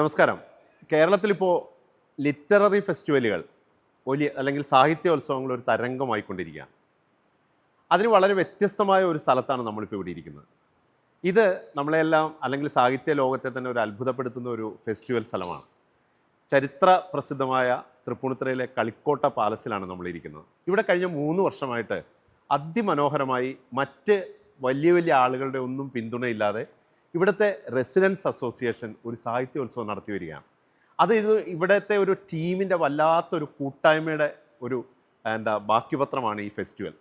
നമസ്കാരം. കേരളത്തിലിപ്പോൾ ലിറ്റററി ഫെസ്റ്റിവലുകൾ വലിയ അല്ലെങ്കിൽ സാഹിത്യോത്സവങ്ങൾ ഒരു തരംഗമായിക്കൊണ്ടിരിക്കുകയാണ്. അതിന് വളരെ വ്യത്യസ്തമായ ഒരു സ്ഥലത്താണ് നമ്മളിപ്പോൾ ഇവിടെ ഇരിക്കുന്നത്. ഇത് നമ്മളെല്ലാം അല്ലെങ്കിൽ സാഹിത്യ ലോകത്തെ തന്നെ ഒരു അത്ഭുതപ്പെടുത്തുന്ന ഒരു ഫെസ്റ്റിവൽ സ്ഥലമാണ്. ചരിത്ര പ്രസിദ്ധമായ തൃപ്പൂണിത്തുറയിലെ കളിക്കോട്ട പാലസിലാണ് നമ്മളിരിക്കുന്നത്. ഇവിടെ കഴിഞ്ഞ 3 വർഷമായിട്ട് അതിമനോഹരമായി മറ്റ് വലിയ വലിയ ആളുകളുടെ ഒന്നും പിന്തുണയില്ലാതെ ഇവിടുത്തെ റെസിഡൻസ് അസോസിയേഷൻ ഒരു സാഹിത്യോത്സവം നടത്തി വരികയാണ്. ഇവിടുത്തെ ഒരു ടീമിൻ്റെ വല്ലാത്തൊരു കൂട്ടായ്മയുടെ ഒരു ബാക്കിപത്രമാണ് ഈ ഫെസ്റ്റിവൽ.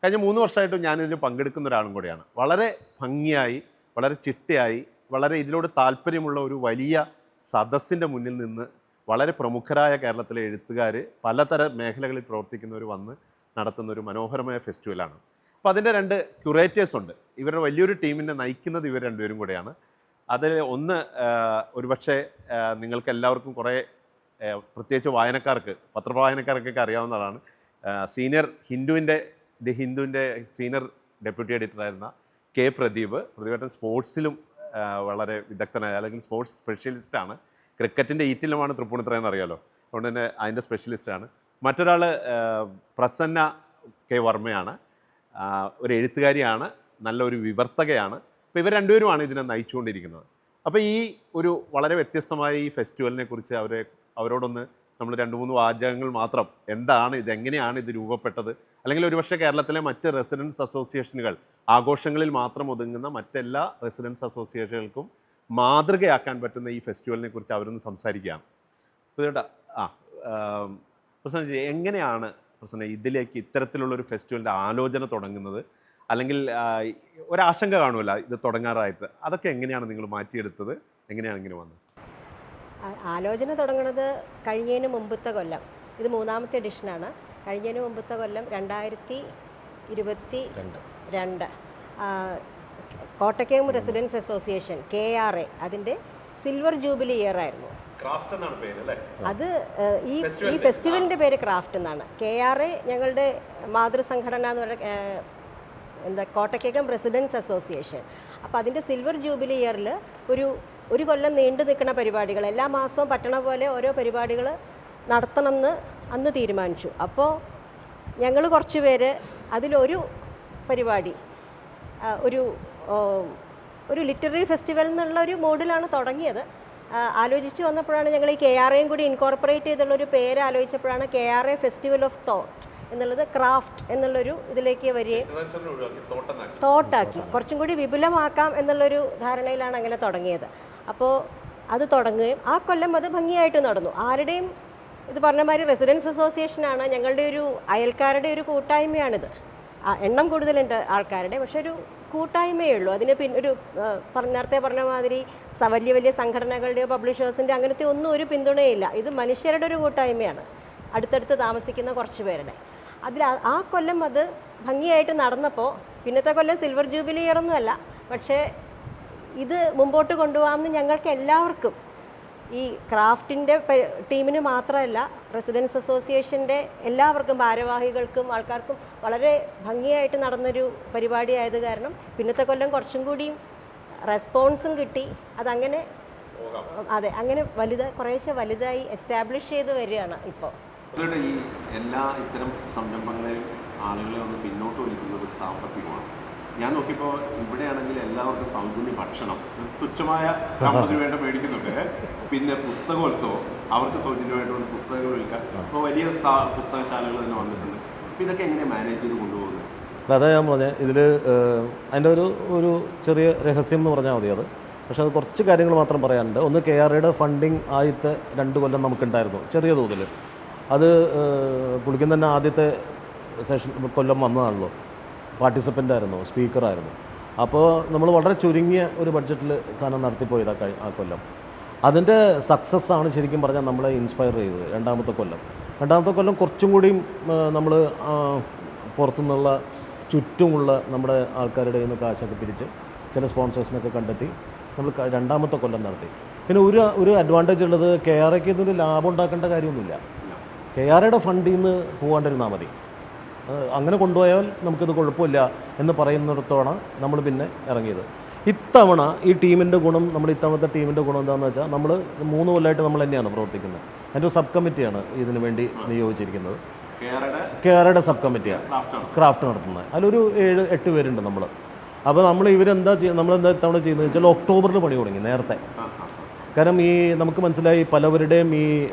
കഴിഞ്ഞ 3 വർഷമായിട്ടും ഞാനിതിൽ പങ്കെടുക്കുന്ന ഒരാളും കൂടെയാണ്. വളരെ ഭംഗിയായി, വളരെ ചിട്ടയായി, വളരെ ഇതിനോട് താല്പര്യമുള്ള ഒരു വലിയ സദസ്സിൻ്റെ മുന്നിൽ നിന്ന് വളരെ പ്രമുഖരായ കേരളത്തിലെ എഴുത്തുകാർ, പലതര മേഖലകളിൽ പ്രവർത്തിക്കുന്നവർ വന്ന് നടത്തുന്ന ഒരു മനോഹരമായ ഫെസ്റ്റിവലാണ്. അപ്പോൾ അതിൻ്റെ 2 ക്യൂറേറ്റേഴ്സ് ഉണ്ട്. ഇവരുടെ വലിയൊരു ടീമിനെ നയിക്കുന്നത് ഇവർ രണ്ടുപേരും കൂടെയാണ്. അതിൽ ഒന്ന് ഒരുപക്ഷെ നിങ്ങൾക്ക് എല്ലാവർക്കും കുറേ പ്രത്യേകിച്ച് വായനക്കാർക്ക്, പത്രവായനക്കാർക്കൊക്കെ അറിയാവുന്നതാണ്. സീനിയർ ദി ഹിന്ദുവിൻ്റെ സീനിയർ ഡെപ്യൂട്ടി എഡിറ്ററായിരുന്ന കെ പ്രദീപേട്ടൻ സ്പോർട്സിലും വളരെ വിദഗ്ധനായ അല്ലെങ്കിൽ സ്പോർട്സ് സ്പെഷ്യലിസ്റ്റാണ്. ക്രിക്കറ്റിൻ്റെ ഈറ്റിലുമാണ് തൃപ്പൂണിത്തുറ എന്നറിയാലോ, അതുകൊണ്ട് തന്നെ അതിൻ്റെ സ്പെഷ്യലിസ്റ്റാണ്. മറ്റൊരാൾ പ്രസന്ന കെ വർമ്മയാണ്, ഒരു എഴുത്തുകാരിയാണ്, നല്ലൊരു വിവർത്തകയാണ്. അപ്പോൾ ഇവർ രണ്ടുപേരുമാണ് ഇതിനെ നയിച്ചുകൊണ്ടിരിക്കുന്നത്. അപ്പോൾ ഈ ഒരു വളരെ വ്യത്യസ്തമായ ഈ ഫെസ്റ്റിവലിനെ കുറിച്ച് അവരോടൊന്ന് നമ്മൾ 2-3 വാചകങ്ങൾ മാത്രം, എന്താണ് ഇത്, എങ്ങനെയാണ് ഇത് രൂപപ്പെട്ടത്, അല്ലെങ്കിൽ ഒരുപക്ഷെ കേരളത്തിലെ മറ്റ് റെസിഡൻസ് അസോസിയേഷനുകൾ ആഘോഷങ്ങളിൽ മാത്രം ഒതുങ്ങുന്ന മറ്റെല്ലാ റെസിഡൻസ് അസോസിയേഷനുകൾക്കും മാതൃകയാക്കാൻ പറ്റുന്ന ഈ ഫെസ്റ്റിവലിനെ കുറിച്ച് അവരൊന്ന് സംസാരിക്കുകയാണ്. പ്രസന്ന, എങ്ങനെയാണ് പ്രസന്ന ഇതിലേക്ക് ഇത്തരത്തിലുള്ളൊരു ഫെസ്റ്റിവലിൻ്റെ ആലോചന തുടങ്ങുന്നത്? അല്ലെങ്കിൽ ഒരാശങ്ക കാണുമല്ലോ ഇത് തുടങ്ങാറായിട്ട്, അതൊക്കെ എങ്ങനെയാണ് നിങ്ങൾ മാറ്റിയെടുത്തത്? എങ്ങനെയാണ് ഇങ്ങനെ വന്നത്? ആലോചന തുടങ്ങുന്നത് കഴിഞ്ഞതിന് മുമ്പത്തെ കൊല്ലം, ഇത് 3ാമത്തെ എഡിഷനാണ്. കഴിഞ്ഞതിന് മുമ്പത്തെ കൊല്ലം 2022 കോട്ടയ്ക്കകം റെസിഡൻസ് അസോസിയേഷൻ KRA അതിൻ്റെ സിൽവർ ജൂബിലി ഇയർ ആയിരുന്നു. അത് ഈ ഫെസ്റ്റിവലിൻ്റെ പേര് ക്രാഫ്റ്റ് എന്നാണ്. KRA ഞങ്ങളുടെ മാതൃസംഘടന എന്ന് പറയുന്ന കോട്ടയ്ക്കകം റെസിഡൻസ് അസോസിയേഷൻ. അപ്പോൾ അതിൻ്റെ സിൽവർ ജൂബിലി ഇയറിൽ ഒരു കൊല്ലം നീണ്ടു നിൽക്കുന്ന പരിപാടികൾ, എല്ലാ മാസവും പറ്റണ പോലെ ഓരോ പരിപാടികൾ നടത്തണമെന്ന് അന്ന് തീരുമാനിച്ചു. അപ്പോൾ ഞങ്ങൾ കുറച്ച് പേര് അതിലൊരു പരിപാടി ഒരു ലിറ്റററി ഫെസ്റ്റിവൽ എന്നുള്ള ഒരു മോഡിലാണ് തുടങ്ങിയത്. ആലോചിച്ച് വന്നപ്പോഴാണ് ഞങ്ങൾ ഈ KRAയും കൂടി ഇൻകോർപ്പറേറ്റ് ചെയ്തുള്ളൊരു പേര് ആലോചിച്ചപ്പോഴാണ് KRA ഫെസ്റ്റിവൽ ഓഫ് തോട്ട് എന്നുള്ളത് ക്രാഫ്റ്റ് എന്നുള്ളൊരു ഇതിലേക്ക് വരികയും തോട്ടാക്കി കുറച്ചും കൂടി വിപുലമാക്കാം എന്നുള്ളൊരു ധാരണയിലാണ് അങ്ങനെ തുടങ്ങിയത്. അപ്പോൾ അത് തുടങ്ങുകയും ആ കൊല്ലം അത് ഭംഗിയായിട്ട് നടന്നു. ആരുടെയും ഇത് പറഞ്ഞ മാതിരി റെസിഡൻസ് അസോസിയേഷനാണ്, ഞങ്ങളുടെ ഒരു അയൽക്കാരുടെ ഒരു കൂട്ടായ്മയാണിത്. എണ്ണം കൂടുതലുണ്ട് ആൾക്കാരുടെ, പക്ഷെ ഒരു കൂട്ടായ്മയേ ഉള്ളൂ. അതിന് നേരത്തെ പറഞ്ഞ മാതിരി വലിയ വലിയ സംഘടനകളുടെയോ പബ്ലിഷേഴ്സിൻ്റെ അങ്ങനത്തെ ഒന്നും ഒരു പിന്തുണയില്ല. ഇത് മനുഷ്യരുടെ ഒരു കൂട്ടായ്മയാണ്, അടുത്തടുത്ത് താമസിക്കുന്ന കുറച്ച് പേരുടെ. ആ കൊല്ലം അത് ഭംഗിയായിട്ട് നടന്നപ്പോൾ, പിന്നത്തെ കൊല്ലം സിൽവർ ജൂബിലി ഇയറൊന്നും അല്ല, പക്ഷേ ഇത് മുമ്പോട്ട് കൊണ്ടുപോകാമെന്ന് ഞങ്ങൾക്ക് എല്ലാവർക്കും, ഈ ക്രാഫ്റ്റിൻ്റെ ടീമിന് മാത്രമല്ല റെസിഡൻസ് അസോസിയേഷൻ്റെ എല്ലാവർക്കും, ഭാരവാഹികൾക്കും ആൾക്കാർക്കും വളരെ ഭംഗിയായിട്ട് നടന്നൊരു പരിപാടി ആയത് കാരണം പിന്നത്തെ കൊല്ലം കുറച്ചും കൂടിയും റെസ്പോൺസും കിട്ടി. അതങ്ങനെ അങ്ങനെ കുറേശ്ശെ വലുതായി എസ്റ്റാബ്ലിഷ് ചെയ്ത് വരികയാണ് ഇപ്പോൾ. ഈ എല്ലാ ഇത്തരം സംരംഭങ്ങളെയും ആളുകളെ ഒന്ന് പിന്നോട്ട് വലിക്കുന്നത് സാമ്പത്തികമാണ്. ഞാൻ നോക്കിയപ്പോൾ ഇവിടെയാണെങ്കിൽ എല്ലാവർക്കും സൗജന്യ ഭക്ഷണം തുച്ഛമായ 50 രൂപ മേടിക്കുന്നുണ്ട്. പിന്നെ പുസ്തകോത്സവം, അവർക്ക് സൗജന്യമായിട്ട് പുസ്തകങ്ങൾ വിൽക്കാൻ ഇപ്പോൾ വലിയ പുസ്തകശാലകൾ തന്നെ വന്നിട്ടുണ്ട്. അപ്പോൾ ഇതൊക്കെ എങ്ങനെ മാനേജ് ചെയ്ത് കൊണ്ടുപോകുന്നത്? അതാ ഞാൻ പറഞ്ഞത്, ഇതിൽ അതിൻ്റെ ഒരു ചെറിയ രഹസ്യം എന്ന് പറഞ്ഞാൽ മതി അത്. പക്ഷേ അത് കുറച്ച് കാര്യങ്ങൾ മാത്രം പറയാനുണ്ട്. ഒന്ന്, KRAയുടെ ഫണ്ടിങ് ആദ്യത്തെ 2 കൊല്ലം നമുക്കുണ്ടായിരുന്നു ചെറിയ തോതിൽ. അത് പുള്ളിക്കും തന്നെ ആദ്യത്തെ കൊല്ലം വന്നതാണല്ലോ, പാർട്ടിസിപ്പൻ്റ് ആയിരുന്നു, സ്പീക്കറായിരുന്നു. അപ്പോൾ നമ്മൾ വളരെ ചുരുങ്ങിയ ഒരു ബഡ്ജറ്റിൽ സാധനം നടത്തിപ്പോയതാണ് ആ കൊല്ലം. അതിൻ്റെ സക്സസ്സാണ് ശരിക്കും പറഞ്ഞാൽ നമ്മളെ ഇൻസ്പയർ ചെയ്തത്. രണ്ടാമത്തെ കൊല്ലം കുറച്ചും കൂടിയും നമ്മൾ പുറത്തുനിന്നുള്ള ചുറ്റുമുള്ള നമ്മുടെ ആൾക്കാരുടെ കയ്യിൽ നിന്ന് കാശൊക്കെ പിരിച്ച് ചില സ്പോൺസേഴ്സിനൊക്കെ കണ്ടെത്തി നമ്മൾ 2ാമത്തെ കൊല്ലം നടത്തി. പിന്നെ ഒരു അഡ്വാൻറ്റേജ് ഉള്ളത്, KRAയ്ക്ക് ഇതൊരു ലാഭം ഉണ്ടാക്കേണ്ട കാര്യമൊന്നുമില്ല. KRAയുടെ ഫണ്ടിൽ നിന്ന് പോകാണ്ടിരുന്നാൽ മതി. അങ്ങനെ കൊണ്ടുപോയാൽ നമുക്കിത് കുഴപ്പമില്ല എന്ന് പറയുന്നിടത്തോളം നമ്മൾ പിന്നെ ഇറങ്ങിയത്. ഇത്തവണ ഈ ടീമിൻ്റെ ഗുണം, നമ്മുടെ ഇത്തവണത്തെ ടീമിൻ്റെ ഗുണം എന്താണെന്ന് വെച്ചാൽ നമ്മൾ 3 കൊല്ലമായിട്ട് നമ്മൾ തന്നെയാണ് പ്രവർത്തിക്കുന്നത്. അതിൻ്റെ ഒരു സബ് കമ്മിറ്റിയാണ് ഇതിനു വേണ്ടി നിയോഗിച്ചിരിക്കുന്നത്. കെയറയുടെ സബ് കമ്മിറ്റിയാണ് ക്രാഫ്റ്റ് നടത്തുന്നത്. അതിലൊരു 7-8 പേരുണ്ട് നമ്മൾ. അപ്പോൾ നമ്മൾ നമ്മളെന്താ ഇത്തവണ ചെയ്യുന്നത് വെച്ചാൽ ഒക്ടോബറിൽ പണി തുടങ്ങി നേരത്തെ. കാരണം ഈ നമുക്ക് മനസ്സിലായി പലവരുടെയും ഈ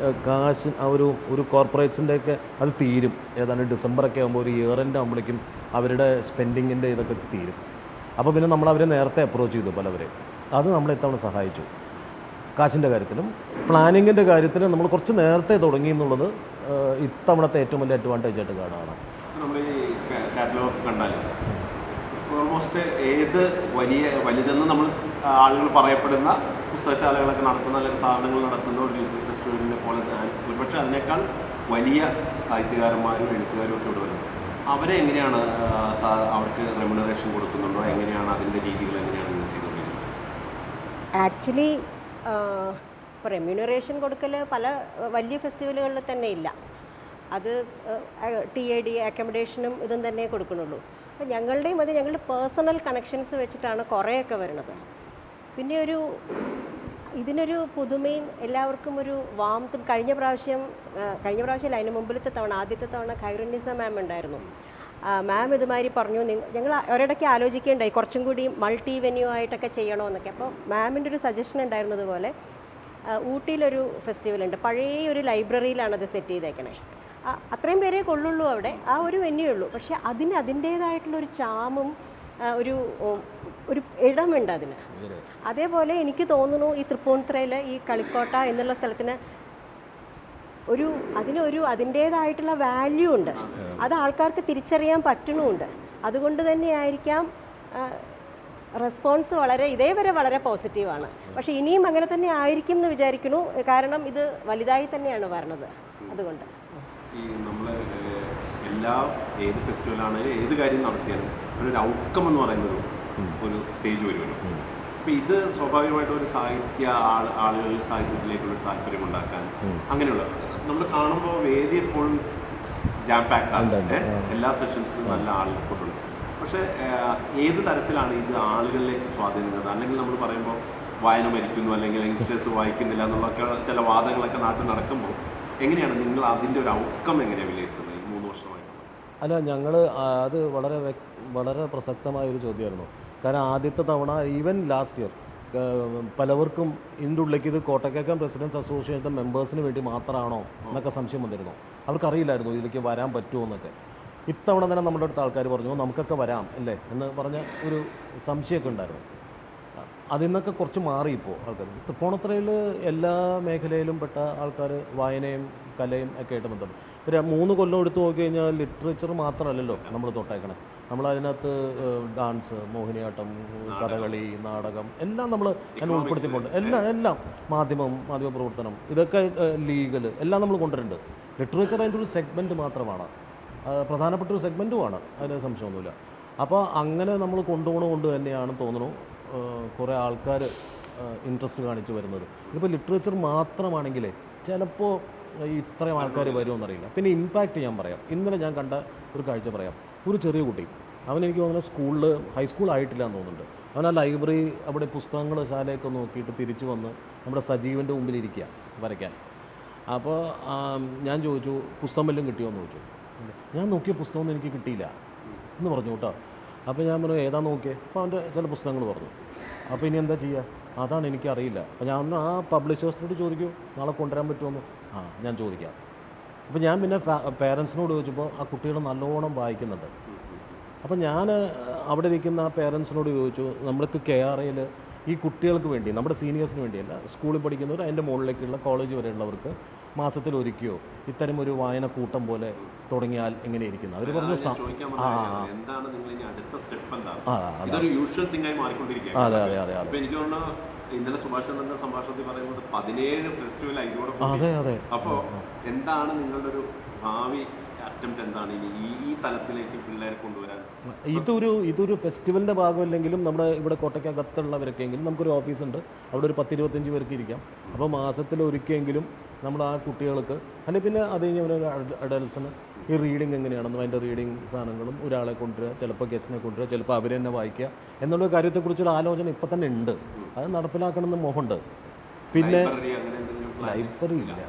കാശ് ഒരു കോർപ്പറേറ്റ്സിൻ്റെയൊക്കെ അത് തീരും. ഏതാണ്ട് ഡിസംബറൊക്കെ ആകുമ്പോൾ ഒരു ഇയർ എൻഡ് ആകുമ്പോഴേക്കും അവരുടെ സ്പെൻഡിങ്ങിൻ്റെ ഇതൊക്കെ തീരും. അപ്പോൾ പിന്നെ നമ്മൾ അവരെ നേരത്തെ അപ്രോച്ച് ചെയ്തു പലവരെയും. അത് നമ്മളെ ഇത്തവണ സഹായിച്ചു. കാശിൻ്റെ കാര്യത്തിലും പ്ലാനിങ്ങിൻ്റെ കാര്യത്തിലും നമ്മൾ കുറച്ച് നേരത്തെ തുടങ്ങി എന്നുള്ളത് ഇത്തവണത്തെ ഏറ്റവും വലിയ അഡ്വാൻറ്റേജ് ആയിട്ട് കാണാണ്. നമ്മൾ ഈ കാറ്റലോഗ് കണ്ടാൽ ഓൾമോസ്റ്റ് ഏത് വലുതെന്ന് നമ്മൾ ആളുകൾ പറയപ്പെടുന്ന പുസ്തകശാലകളൊക്കെ നടത്തുന്ന അല്ലെങ്കിൽ സ്ഥാപനങ്ങൾ നടത്തുന്ന ഒരു ലിറ്റററി ഫെസ്റ്റിവലിനെ പോലെ ഒരുപക്ഷെ അതിനേക്കാൾ വലിയ സാഹിത്യകാരന്മാരും എഴുത്തുകാരും ഒക്കെ ഇവിടെ വരുന്നത്. അവരെ എങ്ങനെയാണ് അവർക്ക് റെമ്യൂണറേഷൻ കൊടുക്കുന്നുണ്ടോ? എങ്ങനെയാണ് അതിൻ്റെ രീതികൾ എങ്ങനെയാണ് നിങ്ങൾ ചെയ്തുകൊണ്ടിരിക്കുന്നത്? ആക്ച്വലി ഇപ്പോൾ റെമ്യൂണറേഷൻ കൊടുക്കൽ പല വലിയ ഫെസ്റ്റിവലുകളിൽ തന്നെ ഇല്ല. അത് TAD അക്കോമഡേഷനും ഇതും തന്നെ കൊടുക്കുന്നുള്ളൂ. അപ്പോൾ ഞങ്ങളുടെയും ഞങ്ങളുടെ പേഴ്സണൽ കണക്ഷൻസ് വെച്ചിട്ടാണ് കുറേയൊക്കെ വരുന്നത്. പിന്നെ ഇതിനൊരു പുതുമയും എല്ലാവർക്കും ഒരു വാംത്തും. കഴിഞ്ഞ പ്രാവശ്യം അതിന് മുമ്പിലത്തെ തവണ ആദ്യത്തെ തവണ ഖൈറുന്നിസ മാം ഉണ്ടായിരുന്നു. മാം ഇതുമാതിരി പറഞ്ഞു, ഞങ്ങൾ ഒരിടയ്ക്ക് ആലോചിക്കേണ്ടായി കുറച്ചും കൂടി മൾട്ടി വെന്യൂ ആയിട്ടൊക്കെ ചെയ്യണമെന്നൊക്കെ. അപ്പോൾ മാമിൻ്റെ ഒരു സജഷൻ ഉണ്ടായിരുന്നതുപോലെ ഊട്ടിയിലൊരു ഫെസ്റ്റിവലുണ്ട്, പഴയ ഒരു ലൈബ്രറിയിലാണ് അത് സെറ്റ് ചെയ്തേക്കണേ. അത്രയും പേരേ കൊള്ളുള്ളൂ അവിടെ, ആ ഒരു വെന്യൂ ഉള്ളൂ. പക്ഷേ അതിൻ്റേതായിട്ടുള്ളൊരു ചാമും ഒരു ഇടമുണ്ട് അതിന്. അതേപോലെ എനിക്ക് തോന്നുന്നു ഈ തൃപ്പൂണിത്തുറയിൽ ഈ കളിക്കോട്ട എന്നുള്ള സ്ഥലത്തിന് അതിൻ്റേതായിട്ടുള്ള വാല്യൂ ഉണ്ട്. അത് ആൾക്കാർക്ക് തിരിച്ചറിയാൻ പറ്റുന്നുമുണ്ട്. അതുകൊണ്ട് തന്നെയായിരിക്കാം റെസ്പോൺസ് ഇതേവരെ വളരെ പോസിറ്റീവാണ്. പക്ഷേ ഇനിയും അങ്ങനെ തന്നെ ആയിരിക്കും എന്ന് വിചാരിക്കുന്നു. കാരണം ഇത് വലുതായി തന്നെയാണ് വരണത്. അതുകൊണ്ട് ഈ നമ്മൾ ഏത് ഫെസ്റ്റിവലാണെങ്കിലും ഏത് കാര്യം നടത്തിയാലും ഒരു ഔട്ട്കം എന്ന് പറയുന്നത് ഒരു സ്റ്റേജ് വരുമല്ലോ. അപ്പോൾ ഇത് സ്വാഭാവികമായിട്ടും ഒരു ആളുകളിൽ സാഹിത്യത്തിലേക്കുള്ള താല്പര്യമുണ്ടാക്കാൻ അങ്ങനെയുള്ള നമ്മൾ കാണുമ്പോൾ വേദി എപ്പോഴും ജാം പാക്ട് ആണ്. എല്ലാ സെഷൻസിലും നല്ല ആളുകളുണ്ട്. പക്ഷേ ഏത് തരത്തിലാണ് ഇത് ആളുകളിലേക്ക് സ്വാധീനിക്കുന്നത്? അല്ലെങ്കിൽ നമ്മൾ പറയുമ്പോൾ വായന മരിക്കുന്നു അല്ലെങ്കിൽ യങ്സ്റ്റേഴ്സ് വായിക്കുന്നില്ല എന്നുള്ളൊക്കെ ചില വാദങ്ങളൊക്കെ നാട്ടിൽ നടക്കുമ്പോൾ എങ്ങനെയാണ് നിങ്ങൾ അതിൻ്റെ ഒരു ഔട്ട്കം എങ്ങനെയാണ് വിലയിരുത്തുന്നത് ഈ 3 വർഷമായിട്ട്? അല്ല, ഞങ്ങൾ അത് വളരെ പ്രസക്തമായൊരു ചോദ്യമായിരുന്നു. കാരണം ആദ്യത്തെ തവണ ഈവൻ ലാസ്റ്റ് ഇയർ പലവർക്കും ഇതിൻ്റെ ഉള്ളിലേക്ക് ഇത് കോട്ടക്കകം റെസിഡൻസ് അസോസിയേഷൻ മെമ്പേഴ്സിന് വേണ്ടി മാത്രമാണോ എന്നൊക്കെ സംശയം വന്നിരുന്നു. അവർക്കറിയില്ലായിരുന്നു ഇതിലേക്ക് വരാൻ പറ്റുമോ എന്നൊക്കെ. ഇത്തവണ തന്നെ നമ്മുടെ അടുത്ത ആൾക്കാർ പറഞ്ഞു നമുക്കൊക്കെ വരാം അല്ലേ എന്ന് പറഞ്ഞ ഒരു സംശയമൊക്കെ ഉണ്ടായിരുന്നു. അതിൽ നിന്നൊക്കെ കുറച്ച് മാറി ഇപ്പോൾ ആൾക്കാർ. തൃപ്പൂണിത്തുറയിൽ എല്ലാ മേഖലയിലും പെട്ട ആൾക്കാർ വായനയും കലയും ഒക്കെ ആയിട്ട് ബന്ധം. ഒരു 3 കൊല്ലം എടുത്ത് നോക്കി കഴിഞ്ഞാൽ ലിറ്ററേച്ചർ മാത്രമല്ലല്ലോ നമ്മൾ തൊട്ടേക്കണേ. നമ്മളതിനകത്ത് ഡാൻസ്, മോഹിനിയാട്ടം, കഥകളി, നാടകം എല്ലാം നമ്മൾ അതിൽ ഉൾപ്പെടുത്തിയിട്ടുണ്ട്. എല്ലാം മാധ്യമ പ്രവർത്തനം, ഇതൊക്കെ ലീഗൽ എല്ലാം നമ്മൾ കൊണ്ടുവരുന്നുണ്ട്. ലിറ്ററേച്ചർ അതിൻ്റെ ഒരു സെഗ്മെൻറ്റ് മാത്രമാണ്, പ്രധാനപ്പെട്ട ഒരു സെഗ്മെൻറ്റുമാണ്, അതിന് സംശയമൊന്നുമില്ല. അപ്പോൾ അങ്ങനെ നമ്മൾ കൊണ്ടുപോകണതുകൊണ്ട് തന്നെയാണ് തോന്നുന്നു കുറേ ആൾക്കാർ ഇൻട്രസ്റ്റ് കാണിച്ച് വരുന്നത്. ഇതിപ്പോൾ ലിറ്ററേച്ചർ മാത്രമാണെങ്കിൽ ചിലപ്പോൾ ഇത്രയും ആൾക്കാർ വരുമെന്നറിയില്ല. പിന്നെ ഇമ്പാക്റ്റ് ഞാൻ പറയാം. ഇന്നലെ ഞാൻ കണ്ട ഒരു കാഴ്ച പറയാം. ഒരു ചെറിയ കുട്ടി, എനിക്ക് തോന്നുന്നു ഹൈസ്കൂൾ ആയിട്ടില്ല എന്ന് തോന്നുന്നുണ്ട്. അവൻ ആ ലൈബ്രറി അവിടെ പുസ്തകങ്ങൾ ശാലയൊക്കെ നോക്കിയിട്ട് തിരിച്ചു വന്ന് നമ്മുടെ സജീവൻ്റെ മുമ്പിലിരിക്കുക വരയ്ക്കാൻ. അപ്പോൾ ഞാൻ ചോദിച്ചു പുസ്തകം വല്ലതും കിട്ടിയോ എന്ന് ചോദിച്ചു. ഞാൻ നോക്കിയ പുസ്തകമൊന്നും എനിക്ക് കിട്ടിയില്ല എന്ന് പറഞ്ഞു കേട്ടോ. അപ്പോൾ ഞാൻ പറഞ്ഞു ഏതാ നോക്കിയേ? അപ്പോൾ അവൻ്റെ ചില പുസ്തകങ്ങൾ പറഞ്ഞു. അപ്പോൾ ഇനി എന്താ ചെയ്യുക? അതാണ് എനിക്കറിയില്ല. അപ്പോൾ ഞാൻ ഒന്ന് ആ പബ്ലിഷേഴ്സിനോട് ചോദിക്കൂ നാളെ കൊണ്ടുവരാൻ പറ്റുമെന്ന്. ഞാൻ ചോദിക്കാം. അപ്പോൾ ഞാൻ പിന്നെ പേരൻസിനോട് ചോദിച്ചപ്പോൾ ആ കുട്ടികൾ നല്ലോണം വായിക്കുന്നുണ്ട്. അപ്പോൾ ഞാൻ അവിടെ ഇരിക്കുന്ന ആ പേരൻസിനോട് ചോദിച്ചു നമ്മൾക്ക് KRAയിൽ ഈ കുട്ടികൾക്ക് വേണ്ടി, നമ്മുടെ സീനിയേഴ്സിന് വേണ്ടിയല്ല, സ്കൂളിൽ പഠിക്കുന്നവർ അതിൻ്റെ മുകളിലേക്കുള്ള കോളേജ് വരെയുള്ളവർക്ക് മാസത്തിൽ ഒരിക്കയോ ഇത്തരം ഒരു വായന കൂട്ടം പോലെ തുടങ്ങിയാൽ എങ്ങനെയിരിക്കുന്നു? അവർ പറഞ്ഞു അതെ. ഇന്നലെ സുഭാഷ് സംഭാഷണത്തിൽ പറയുന്നത് 17 ഫെസ്റ്റിവൽ ഇതോടെ. അപ്പോൾ എന്താണ് നിങ്ങളുടെ ഒരു ഭാവി അറ്റംപ്റ്റ്? എന്താണ് ഈ തലത്തിലേക്ക് പിള്ളേരെ കൊണ്ടുവരാൻ? ഇതൊരു ഫെസ്റ്റിവലിൻ്റെ ഭാഗമല്ലെങ്കിലും നമ്മുടെ ഇവിടെ കോട്ടയ്ക്കകത്തുള്ളവരൊക്കെയെങ്കിലും നമുക്കൊരു ഓഫീസുണ്ട്, അവിടെ ഒരു 10-25 പേർക്ക് ഇരിക്കാം. അപ്പോൾ മാസത്തിൽ ഒരിക്കലെങ്കിലും നമ്മൾ ആ കുട്ടികൾക്ക് അല്ലെങ്കിൽ പിന്നെ അത് കഴിഞ്ഞ ഒരു അഡൽസിന് ഈ റീഡിങ് എങ്ങനെയാണെന്നും അതിൻ്റെ റീഡിങ് സാധനങ്ങളും ഒരാളെ കൊണ്ടുവരിക, ചിലപ്പോൾ ഗസ്റ്റിനെ കൊണ്ടുവരിക, ചിലപ്പോൾ അവർ തന്നെ വായിക്കുക എന്നുള്ള കാര്യത്തെക്കുറിച്ചൊരു ആലോചന ഇപ്പം തന്നെ ഉണ്ട്. അത് നടപ്പിലാക്കണമെന്ന് മോഹമുണ്ട്. പിന്നെ ലൈബ്രറി ഇല്ല,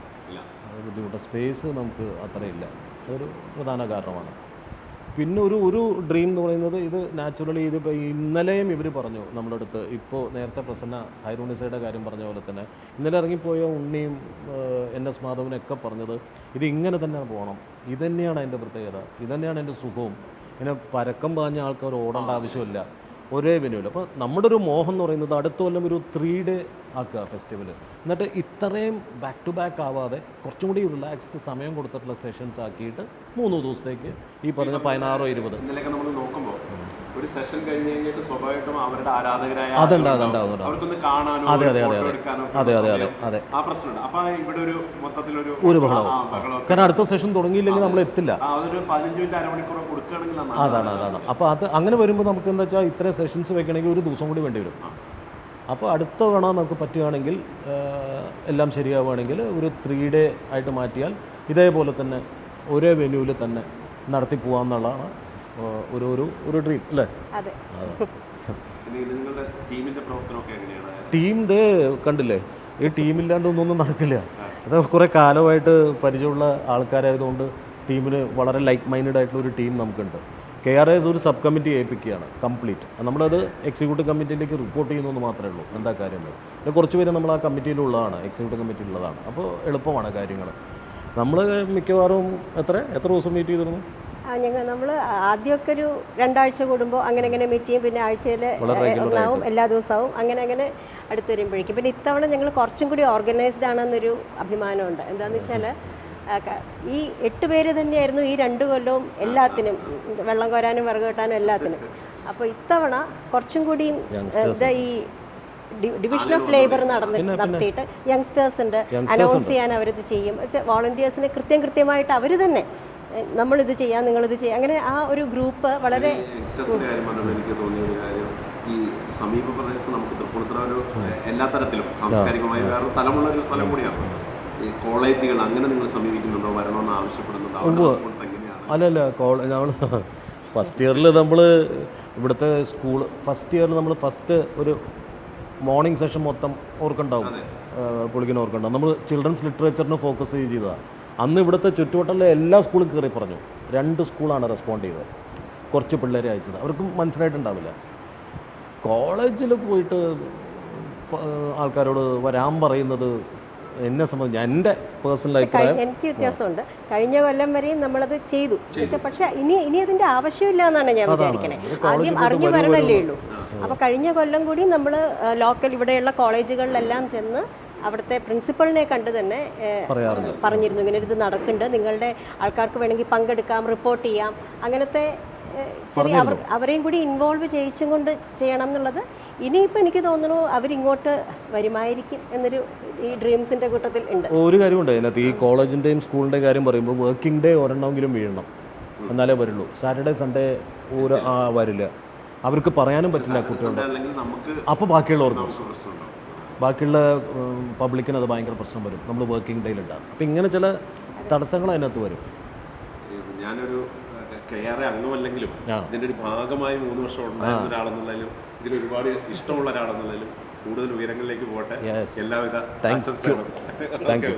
അത് ബുദ്ധിമുട്ട്, സ്പേസ് നമുക്ക് അത്രയില്ല, അതൊരു പ്രധാന കാരണമാണ്. പിന്നെ ഒരു ഡ്രീം എന്ന് പറയുന്നത് ഇത് നാച്ചുറലി ഇത് ഇന്നലെയും ഇവർ പറഞ്ഞു നമ്മുടെ അടുത്ത്, ഇപ്പോൾ നേരത്തെ പ്രസന്ന ഹൈറൂണിസയുടെ കാര്യം പറഞ്ഞ പോലെ തന്നെ ഇന്നലെ ഇറങ്ങിപ്പോയ ഉണ്ണിയും NS മാധവനൊക്കെ പറഞ്ഞത് ഇത് ഇങ്ങനെ തന്നെ പോകണം, ഇതുതന്നെയാണ് അതിൻ്റെ പ്രത്യേകത, ഇതുതന്നെയാണ് എൻ്റെ സുഖവും, ഇങ്ങനെ പരക്കം പാഞ്ഞ ആൾക്കാർ ഓടേണ്ട ആവശ്യമില്ല, ഒരേ വെന്യൂവിൽ. അപ്പോൾ നമ്മുടെ ഒരു മോഹം എന്ന് പറയുന്നത് അടുത്ത കൊല്ലം ഒരു 3 day ആക്കുക ഫെസ്റ്റിവൽ, എന്നിട്ട് ഇത്രയും ബാക്ക് ടു ബാക്ക് ആവാതെ കുറച്ചും കൂടി റിലാക്സ്ഡ് സമയം കൊടുത്തിട്ടുള്ള സെഷൻസ് ആക്കിയിട്ട് 3 ദിവസത്തേക്ക് ഈ പറഞ്ഞ 16 or 20 ഇന്നലെയൊക്കെ നമ്മൾ നോക്കുമ്പോൾ ഒരു സെഷൻ കഴിഞ്ഞ് കഴിഞ്ഞിട്ട് സ്വാഭാവികമായിട്ടും അവരുടെ ആരാധകരായ അതുണ്ടാവുന്നുണ്ട്. അവർക്കൊന്ന് കാണാനോ അതെ അതെ അതെ ഫോട്ടോ അതെ എടുക്കാനോ അതെ അതെ അതെ അതെ ആ പ്രശ്നമുണ്ട്. അപ്പൊ ഇവിടെ ഒരു മൊത്തത്തിലൊരു ഒരു ബഹളവും, കാരണം അടുത്ത സെഷൻ തുടങ്ങിയില്ലെങ്കിൽ നമ്മൾ എത്തില്ല. അതൊരു 15 മിനിറ്റ് അരമണിക്കൂർ കൊടുക്കുകയാണെങ്കിൽ അതാണ്. അപ്പോൾ അത് അങ്ങനെ വരുമ്പോൾ നമുക്ക് എന്താ വെച്ചാൽ ഇത്രയും സെഷൻസ് വെക്കണമെങ്കിൽ ഒരു ദിവസം കൂടി വേണ്ടി വരും. അപ്പോൾ അടുത്ത തവണ നമുക്ക് പറ്റുകയാണെങ്കിൽ എല്ലാം ശരിയാവുകയാണെങ്കിൽ ഒരു 3 day ആയിട്ട് മാറ്റിയാൽ ഇതേപോലെ തന്നെ ഒരേ വെന്യൂവിൽ തന്നെ നടത്തി പോകാമെന്നുള്ളതാണ് ഒരു ഡ്രീം അല്ലേ? അതെ. ടീം ദേ കണ്ടില്ലേ, ഈ ടീമില്ലാണ്ട് ഒന്നും നടക്കില്ല. അത് കുറേ കാലമായിട്ട് പരിചയമുള്ള ആൾക്കാരായതുകൊണ്ട് ടീമിന് വളരെ ലൈക്ക് മൈൻഡഡ് ആയിട്ടുള്ള ഒരു ടീം നമുക്കുണ്ട്. KRS ഒരു സബ് കമ്മിറ്റി ഏൽപ്പിക്കുകയാണ് കംപ്ലീറ്റ്. നമ്മളത് എക്സിക്യൂട്ടീവ് കമ്മിറ്റിയിലേക്ക് റിപ്പോർട്ട് ചെയ്യുന്നതെന്ന് മാത്രമേ ഉള്ളൂ എന്താ കാര്യങ്ങൾ. പിന്നെ കുറച്ച് പേര് നമ്മൾ ആ കമ്മിറ്റിയിലുള്ളതാണ്, എക്സിക്യൂട്ടീവ് കമ്മിറ്റിയിലുള്ളതാണ്. അപ്പോൾ എളുപ്പമാണ് കാര്യങ്ങൾ. നമ്മൾ മിക്കവാറും എത്ര ദിവസം മീറ്റ് ചെയ്തിരുന്നു? നമ്മൾ ആദ്യമൊക്കെ ഒരു 2 ആഴ്ച കൂടുമ്പോൾ അങ്ങനെ മീറ്റ് ചെയ്യും, പിന്നെ ആഴ്ചയിൽ ഒന്നാവും, എല്ലാ ദിവസവും അങ്ങനെ അടുത്ത് വരുമ്പോഴേക്കും. പിന്നെ ഇത്തവണ ഞങ്ങൾ കുറച്ചും കൂടി ഓർഗനൈസ്ഡ് ആണെന്നൊരു അഭിമാനമുണ്ട്. എന്താണെന്ന് വെച്ചാൽ ഈ 8 പേര് തന്നെയായിരുന്നു ഈ 2 കൊല്ലവും എല്ലാത്തിനും, വെള്ളം കോരാനും വിറക് കെട്ടാനും എല്ലാത്തിനും. അപ്പോൾ ഇത്തവണ കുറച്ചും കൂടി ഈ ഡിവിഷൻ ഓഫ് ലേബർ നടത്തിയിട്ട് യങ്സ്റ്റേഴ്സ് ഉണ്ട്, അനൗൺസ് ചെയ്യാൻ അവരിത് ചെയ്യും. വോളണ്ടിയേഴ്സിന് കൃത്യമായിട്ട് അവർ തന്നെ നമ്മളിത് ചെയ്യാം, നിങ്ങളിത് ചെയ്യാം, അങ്ങനെ ആ ഒരു ഗ്രൂപ്പ് വളരെ. എനിക്ക് തോന്നിയ ഒരു കാര്യം, ഈ സമീപ പ്രദേശത്ത് നമുക്ക് തൃപ്പൂണിത്തുറ ഒരു എല്ലാ തരത്തിലും സാംസ്കാരികമായി വേറെ തലമുള്ള ഒരു സ്ഥലം കൂടിയാണ്. ഈ കോളേജുകൾ അങ്ങനെ നിങ്ങൾ സമീപിക്കുന്നുണ്ടോ, വരണമെന്ന് ആവശ്യപ്പെടുന്നുണ്ടോ? അല്ലല്ല, നമ്മൾ ഫസ്റ്റ് ഇയറിൽ നമ്മൾ ഇവിടുത്തെ സ്കൂൾ ഫസ്റ്റ് ഇയറിൽ നമ്മൾ ഫസ്റ്റ് ഒരു മോർണിംഗ് സെഷൻ മൊത്തം ഓർക്കുണ്ടാവും, പൊളിക്കുന്ന ഓർക്കുണ്ടാവും. നമ്മൾ ചിൽഡ്രൻസ് ലിറ്ററേച്ചറിന് ഫോക്കസ് ചെയ്തതാണ്. അന്ന് ഇവിടുത്തെ ചുറ്റുവട്ടമുള്ള എല്ലാ സ്കൂളും കയറി പറഞ്ഞു. 2 സ്കൂളാണ് റെസ്പോണ്ട് ചെയ്തത്, കുറച്ച് പിള്ളേരെ അയച്ചത്, അവർക്കും മനസ്സിലായിട്ടുണ്ടാവില്ല. കോളേജിൽ പോയിട്ട് ആൾക്കാരോട് വരാൻ പറയുന്നത് എന്നെ സംബന്ധിച്ച് എൻ്റെ പേഴ്സണൽ അഭിപ്രായം എനിക്ക് വ്യത്യാസമുണ്ട്. കഴിഞ്ഞ കൊല്ലം വരെയും നമ്മളത് ചെയ്തു, പക്ഷെ ഇനി അതിൻ്റെ ആവശ്യമില്ല എന്നാണ് ഞാൻ വിചാരിക്കണേ. ആദ്യം അറിഞ്ഞു വരണല്ലേ ഉള്ളൂ. അപ്പോൾ കഴിഞ്ഞ കൊല്ലം കൂടി നമ്മൾ ലോക്കൽ ഇവിടെയുള്ള കോളേജുകളിലെല്ലാം ചെന്ന് അവിടുത്തെ പ്രിൻസിപ്പളിനെ കണ്ട് തന്നെ പറഞ്ഞിരുന്നു, ഇങ്ങനെ ഇത് നടക്കുന്നുണ്ട്, നിങ്ങളുടെ ആൾക്കാർക്ക് വേണമെങ്കിൽ പങ്കെടുക്കാം, റിപ്പോർട്ട് ചെയ്യാം, അങ്ങനത്തെ ചെറിയ അവരെയും കൂടി ഇൻവോൾവ് ചെയ്യിച്ചും കൊണ്ട് ചെയ്യണം എന്നുള്ളത്. ഇനിയിപ്പോൾ എനിക്ക് തോന്നുന്നു അവരിങ്ങോട്ട് വരുമായിരിക്കും എന്നൊരു ഈ ഡ്രീംസിൻ്റെ കൂട്ടത്തിൽ ഉണ്ട്. ഒരു കാര്യമുണ്ട് അതിനകത്ത്, ഈ കോളേജിൻ്റെയും സ്കൂളിൻ്റെയും കാര്യം പറയുമ്പോൾ വർക്കിംഗ് ഡേ ഒരെണ്ണമെങ്കിലും വീഴണം, എന്നാലേ വരുള്ളൂ. സാറ്റർഡേ സൺഡേ വരില്ല, അവർക്ക് പറയാനും പറ്റില്ല കുട്ടികളുടെ. അപ്പോൾ ബാക്കിയുള്ള പബ്ലിക്കിന് അത് ഭയങ്കര പ്രശ്നം വരും, നമ്മൾ വർക്കിംഗ് ഡേയിലുണ്ടാകും. അപ്പം ഇങ്ങനെ ചില തടസ്സങ്ങൾ അതിനകത്ത് വരും. ഞാനൊരു KRA അംഗമല്ലെങ്കിലും ഇതിൻ്റെ ഒരു ഭാഗമായി 3 വർഷം ഉണ്ടായിരുന്ന ഒരാളെന്നുള്ളതിലും ഇതിൽ ഒരുപാട് ഇഷ്ടമുള്ള ഒരാളെന്നുള്ളതിലും കൂടുതൽ ഉയരങ്ങളിലേക്ക് പോകട്ടെ. എല്ലാവിധ താങ്ക് യു.